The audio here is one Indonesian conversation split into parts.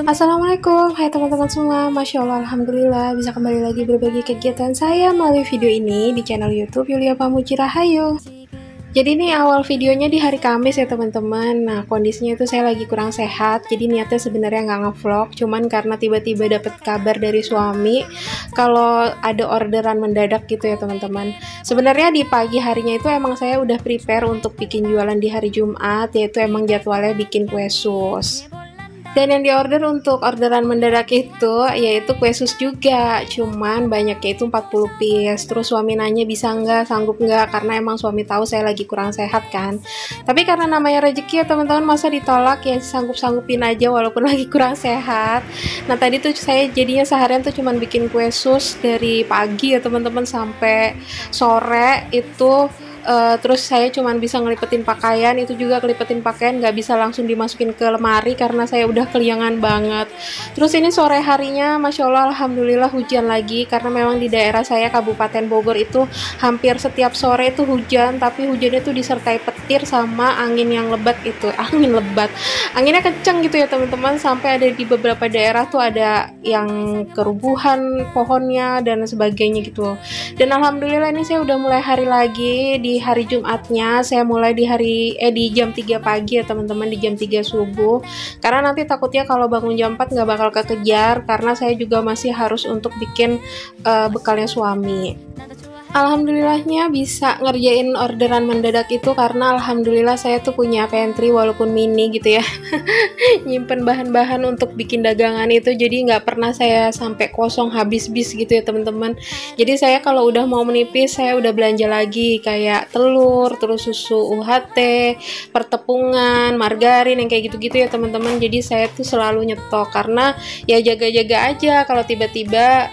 Assalamualaikum, hai teman-teman semua. Masya Allah, Alhamdulillah bisa kembali lagi berbagi kegiatan saya melalui video ini di channel YouTube Yulia Pamuji Rahayu. Jadi ini awal videonya di hari Kamis ya teman-teman. Nah kondisinya itu saya lagi kurang sehat, jadi niatnya sebenarnya nggak ngevlog, cuman karena tiba-tiba dapat kabar dari suami kalau ada orderan mendadak gitu ya teman-teman. Sebenarnya di pagi harinya itu emang saya udah prepare untuk bikin jualan di hari Jumat, yaitu emang jadwalnya bikin kue sus. Dan yang diorder untuk orderan mendadak itu yaitu kue sus juga, cuman banyaknya itu 40 piece. Terus suami nanya bisa nggak, sanggup nggak, karena emang suami tahu saya lagi kurang sehat kan. Tapi karena namanya rezeki ya teman-teman, masa ditolak, ya sanggup-sanggupin aja walaupun lagi kurang sehat. Nah tadi tuh saya jadinya seharian tuh cuman bikin kue sus dari pagi ya teman-teman sampai sore itu. Terus saya cuman bisa ngelipetin pakaian, itu juga kelipetin pakaian nggak bisa langsung dimasukin ke lemari karena saya udah keliangan banget. Terus ini sore harinya Masya Allah Alhamdulillah hujan lagi, karena memang di daerah saya Kabupaten Bogor itu hampir setiap sore itu hujan, tapi hujannya tuh disertai petir sama angin yang lebat itu, anginnya kenceng gitu ya teman-teman, sampai ada di beberapa daerah tuh ada yang kerubuhan pohonnya dan sebagainya gitu. Dan Alhamdulillah ini saya udah mulai hari lagi. Di hari Jumatnya saya mulai di jam 3 pagi ya teman-teman, di jam 3 subuh, karena nanti takutnya kalau bangun jam 4 nggak bakal kekejar, karena saya juga masih harus untuk bikin bekalnya suami. Alhamdulillahnya bisa ngerjain orderan mendadak itu karena alhamdulillah saya tuh punya pantry walaupun mini gitu ya. Nyimpen bahan-bahan untuk bikin dagangan itu, jadi nggak pernah saya sampai kosong habis-bis gitu ya teman-teman. Jadi saya kalau udah mau menipis saya udah belanja lagi kayak telur, terus susu UHT, pertepungan, margarin yang kayak gitu-gitu ya teman-teman. Jadi saya tuh selalu nyetok karena ya jaga-jaga aja kalau tiba-tiba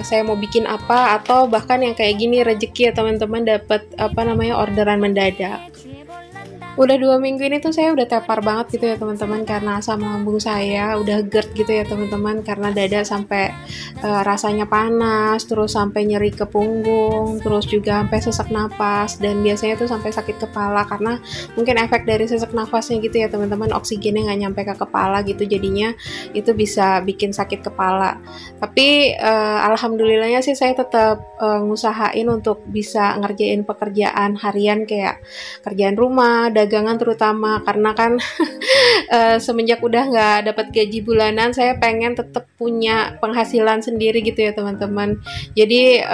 saya mau bikin apa, atau bahkan yang kayak gini rezeki ya teman-teman, dapat orderan mendadak. Udah 2 minggu ini tuh saya udah tepar banget gitu ya teman-teman, karena asam lambung saya udah GERD gitu ya teman-teman, karena dada sampai rasanya panas, terus sampai nyeri ke punggung, terus juga sampai sesak napas, dan biasanya tuh sampai sakit kepala karena mungkin efek dari sesak nafasnya gitu ya teman-teman, oksigennya nggak nyampe ke kepala gitu, jadinya itu bisa bikin sakit kepala. Tapi alhamdulillahnya sih saya tetap ngusahain untuk bisa ngerjain pekerjaan harian kayak kerjaan rumah, dagangan terutama, karena kan semenjak udah nggak dapat gaji bulanan, saya pengen tetap punya penghasilan sendiri gitu ya teman-teman. Jadi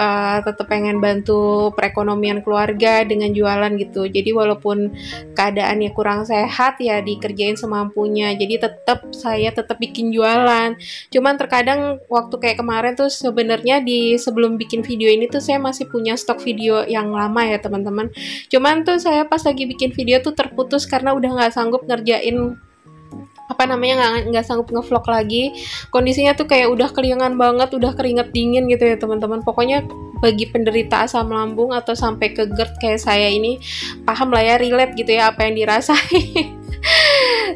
tetap pengen bantu perekonomian keluarga dengan jualan gitu. Jadi walaupun keadaannya kurang sehat ya dikerjain semampunya. Jadi saya tetap bikin jualan. Cuman terkadang waktu kayak kemarin tuh sebenarnya sebelum bikin video ini tuh saya masih punya stok video yang lama ya teman-teman. Cuman tuh saya pas lagi bikin video tuh terputus karena udah nggak sanggup ngerjain nggak sanggup ngevlog lagi. Kondisinya tuh kayak udah keliangan banget, udah keringet dingin gitu ya teman-teman. Pokoknya bagi penderita asam lambung atau sampai ke GERD kayak saya ini, paham lah ya, relate gitu ya apa yang dirasain.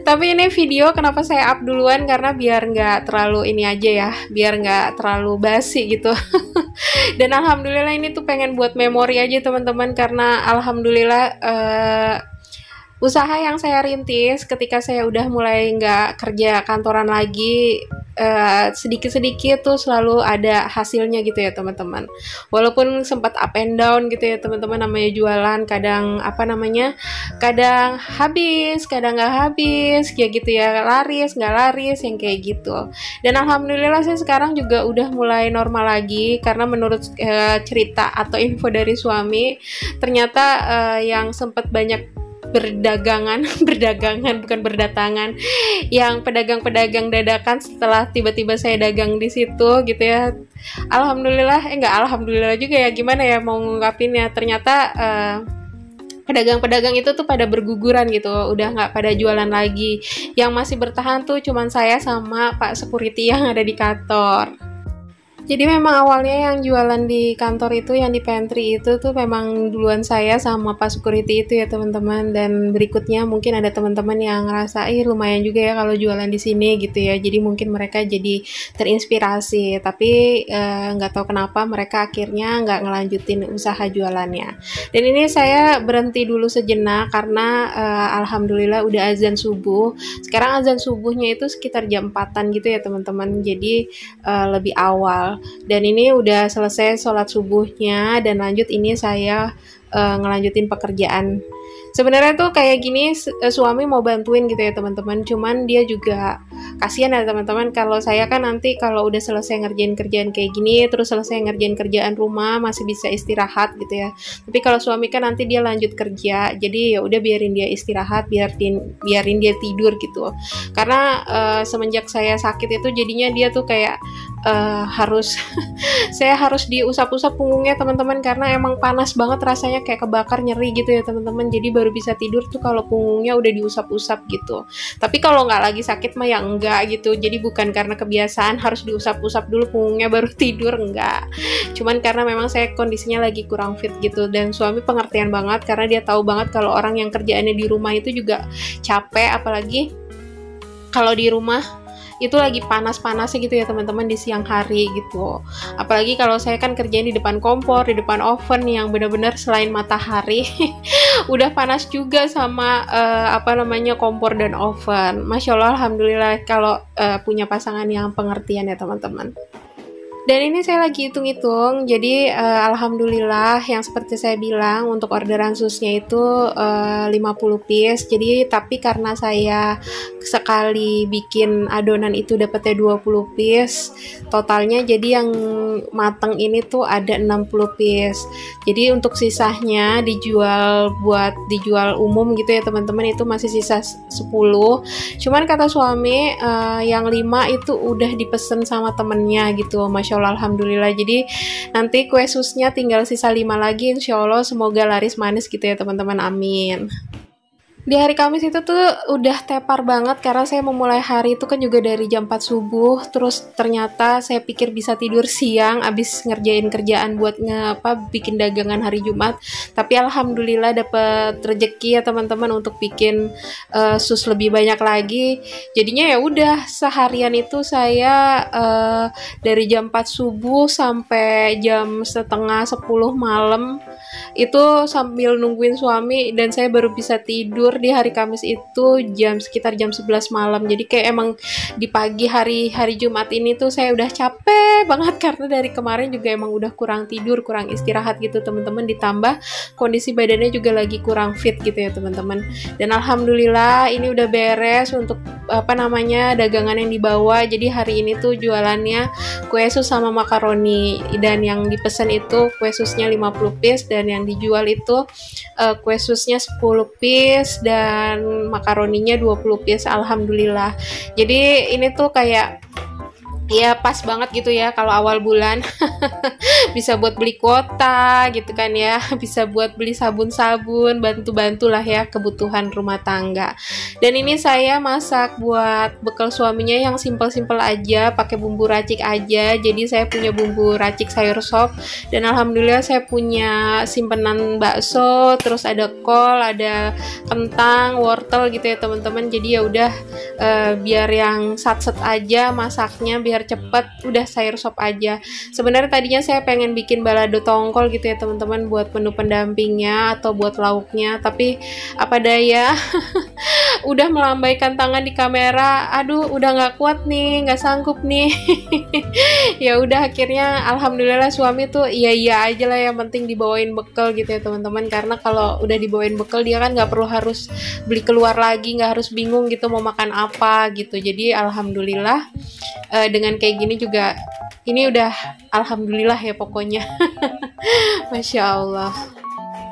Tapi ini video kenapa saya up duluan, karena biar nggak terlalu ini aja ya, biar nggak terlalu basi gitu. Dan alhamdulillah ini tuh pengen buat memori aja teman-teman, karena alhamdulillah usaha yang saya rintis ketika saya udah mulai nggak kerja kantoran lagi, sedikit-sedikit tuh selalu ada hasilnya gitu ya teman-teman. Walaupun sempat up and down gitu ya teman-teman, namanya jualan, kadang kadang habis, kadang nggak habis, kayak gitu ya, laris nggak laris, yang kayak gitu. Dan alhamdulillah saya sekarang juga udah mulai normal lagi, karena menurut cerita atau info dari suami, ternyata yang sempat banyak berdagangan bukan berdatangan, yang pedagang-pedagang dadakan setelah tiba-tiba saya dagang di situ gitu ya. Alhamdulillah, alhamdulillah juga ya, gimana ya mau ngungkapinnya, ternyata pedagang-pedagang itu tuh pada berguguran gitu, udah nggak pada jualan lagi. Yang masih bertahan tuh cuman saya sama Pak Security yang ada di kantor. Jadi memang awalnya yang jualan di kantor itu, yang di pantry itu tuh memang duluan saya sama Pak Security itu ya teman-teman. Dan berikutnya mungkin ada teman-teman yang ngerasa, lumayan juga ya kalau jualan di sini gitu ya. Jadi mungkin mereka jadi terinspirasi. Tapi nggak tahu kenapa mereka akhirnya nggak ngelanjutin usaha jualannya. Dan ini saya berhenti dulu sejenak karena alhamdulillah udah azan subuh. Sekarang azan subuhnya itu sekitar jam 4-an gitu ya teman-teman. Jadi lebih awal. Dan ini udah selesai sholat subuhnya dan lanjut ini saya ngelanjutin pekerjaan. Sebenarnya tuh kayak gini suami mau bantuin gitu ya teman-teman, cuman dia juga kasihan ya teman-teman, kalau saya kan nanti kalau udah selesai ngerjain kerjaan kayak gini terus selesai ngerjain kerjaan rumah masih bisa istirahat gitu ya. Tapi kalau suami kan nanti dia lanjut kerja, jadi ya udah biarin dia istirahat, biarin dia tidur gitu. Karena semenjak saya sakit itu jadinya dia tuh kayak harus saya harus diusap-usap punggungnya teman-teman, karena emang panas banget rasanya, kayak kebakar, nyeri gitu ya teman-teman. Jadi baru bisa tidur tuh kalau punggungnya udah diusap-usap gitu. Tapi kalau nggak lagi sakit mah ya enggak gitu. Jadi bukan karena kebiasaan harus diusap-usap dulu punggungnya baru tidur, enggak. Cuman karena memang saya kondisinya lagi kurang fit gitu. Dan suami pengertian banget karena dia tahu banget kalau orang yang kerjaannya di rumah itu juga capek, apalagi kalau di rumah itu lagi panas-panasnya gitu ya teman-teman di siang hari gitu. Apalagi kalau saya kan kerjain di depan kompor, di depan oven yang benar-benar selain matahari udah panas juga sama kompor dan oven. Masya Allah, alhamdulillah kalau punya pasangan yang pengertian ya teman-teman. Dan ini saya lagi hitung-hitung, jadi alhamdulillah yang seperti saya bilang untuk orderan susnya itu 50 piece. Jadi tapi karena saya sekali bikin adonan itu dapatnya 20 piece, totalnya jadi yang mateng ini tuh ada 60 piece. Jadi untuk sisanya buat dijual umum gitu ya teman-teman, itu masih sisa 10. Cuman kata suami yang 5 itu udah dipesen sama temennya gitu. Masya Allah, alhamdulillah. Jadi nanti kue susnya tinggal sisa 5 lagi, insya Allah semoga laris manis gitu ya teman-teman, amin. Di hari Kamis itu tuh udah tepar banget karena saya memulai hari itu kan juga dari jam 4 subuh, terus ternyata saya pikir bisa tidur siang abis ngerjain kerjaan buat bikin dagangan hari Jumat. Tapi alhamdulillah dapet rezeki ya teman-teman untuk bikin sus lebih banyak lagi. Jadinya ya udah seharian itu saya dari jam 4 subuh sampai jam setengah 10 malam itu sambil nungguin suami, dan saya baru bisa tidur di hari Kamis itu sekitar jam 11 malam. Jadi kayak emang di pagi hari Jumat ini tuh saya udah capek banget karena dari kemarin juga emang udah kurang tidur, kurang istirahat gitu teman-teman, ditambah kondisi badannya juga lagi kurang fit gitu ya teman-teman. Dan alhamdulillah ini udah beres untuk dagangan yang dibawa. Jadi hari ini tuh jualannya kue sus sama makaroni, dan yang dipesan itu kue susnya 50 piece dan yang dijual itu kue susnya 10 piece dan makaroninya 20 piece, alhamdulillah. Jadi ini tuh kayak ya pas banget gitu ya kalau awal bulan bisa buat beli kuota gitu kan ya, bisa buat beli sabun-sabun, bantu-bantu lah ya kebutuhan rumah tangga. Dan ini saya masak buat bekal suaminya yang simpel-simpel aja, pakai bumbu racik aja. Jadi saya punya bumbu racik sayur sop, dan alhamdulillah saya punya simpenan bakso, terus ada kol, ada kentang, wortel gitu ya teman-teman. Jadi ya udah biar yang sat-set aja masaknya, biar cepet, udah sayur sop aja. Sebenarnya tadinya saya pengen bikin balado tongkol gitu ya teman-teman buat menu pendampingnya atau buat lauknya, tapi apa daya udah melambaikan tangan di kamera, aduh udah nggak kuat nih, nggak sanggup nih. Ya udah akhirnya alhamdulillah suami tuh iya aja lah, yang penting dibawain bekal gitu ya teman-teman, karena kalau udah dibawain bekal dia kan nggak perlu harus beli keluar lagi, nggak harus bingung gitu mau makan apa gitu. Jadi alhamdulillah dengan kayak gini juga ini udah alhamdulillah ya pokoknya. Masya Allah.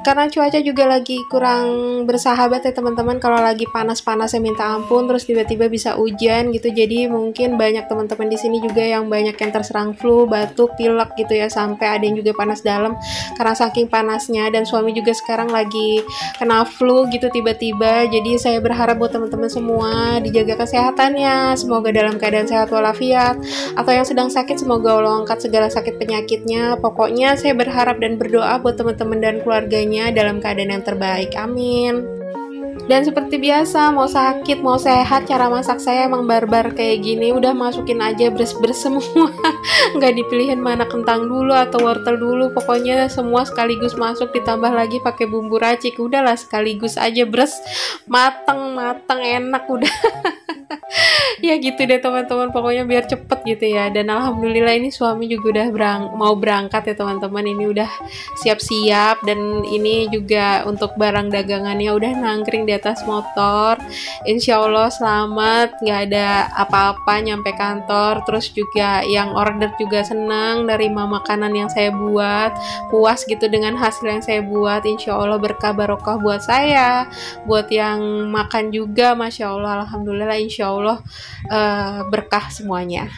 Karena cuaca juga lagi kurang bersahabat ya teman-teman, kalau lagi panas-panasnya minta ampun terus tiba-tiba bisa hujan gitu. Jadi mungkin banyak teman-teman di sini juga yang banyak yang terserang flu, batuk, pilek gitu ya, sampai ada yang juga panas dalam karena saking panasnya. Dan suami juga sekarang lagi kena flu gitu tiba-tiba. Jadi saya berharap buat teman-teman semua dijaga kesehatannya, semoga dalam keadaan sehat walafiat, atau yang sedang sakit semoga Allah angkat segala sakit penyakitnya. Pokoknya saya berharap dan berdoa buat teman-teman dan keluarganya dalam keadaan yang terbaik, amin. Dan seperti biasa, mau sakit mau sehat, cara masak saya emang barbar kayak gini, udah masukin aja beres-beres semua. Nggak dipilihin mana kentang dulu atau wortel dulu, pokoknya semua sekaligus masuk, ditambah lagi pakai bumbu racik, udahlah sekaligus aja beres, mateng enak udah. Ya gitu deh teman-teman, pokoknya biar cepet gitu ya. Dan alhamdulillah ini suami juga udah mau berangkat ya teman-teman, ini udah siap-siap. Dan ini juga untuk barang dagangannya udah nangkring di atas motor, insya Allah selamat, nggak ada apa-apa nyampe kantor. Terus juga yang order juga senang nerima makanan yang saya buat, puas gitu dengan hasil yang saya buat, insya Allah berkah barokah buat saya, buat yang makan juga, masya Allah, alhamdulillah, insya Allah berkah semuanya.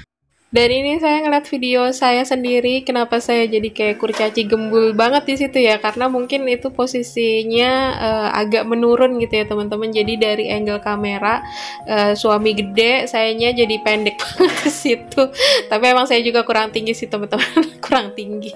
Dan ini saya ngeliat video saya sendiri, kenapa saya jadi kayak kurcaci gembul banget di situ ya, karena mungkin itu posisinya agak menurun gitu ya teman-teman. Jadi dari angle kamera suami gede, sayanya jadi pendek ke situ. Tapi emang saya juga kurang tinggi sih teman-teman, kurang tinggi,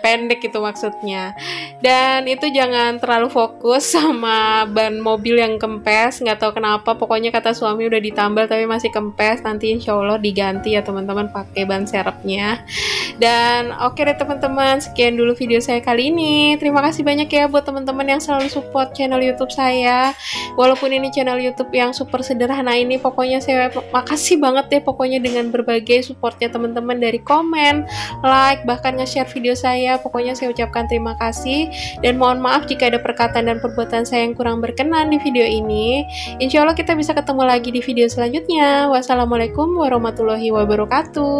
pendek itu maksudnya. Dan itu jangan terlalu fokus sama ban mobil yang kempes, nggak tahu kenapa, pokoknya kata suami udah ditambal tapi masih kempes, nanti insya Allah diganti ya teman-teman pakai ban serepnya. Dan oke deh teman-teman, sekian dulu video saya kali ini. Terima kasih banyak ya buat teman-teman yang selalu support channel YouTube saya. Walaupun ini channel YouTube yang super sederhana ini, pokoknya saya makasih banget deh pokoknya dengan berbagai supportnya teman-teman, dari komen, like, bahkan nge-share video saya. Pokoknya saya ucapkan terima kasih dan mohon maaf jika ada perkataan dan perbuatan saya yang kurang berkenan di video ini. Insya Allah kita bisa ketemu lagi di video selanjutnya. Wassalamualaikum warahmatullahi wabarakatuh.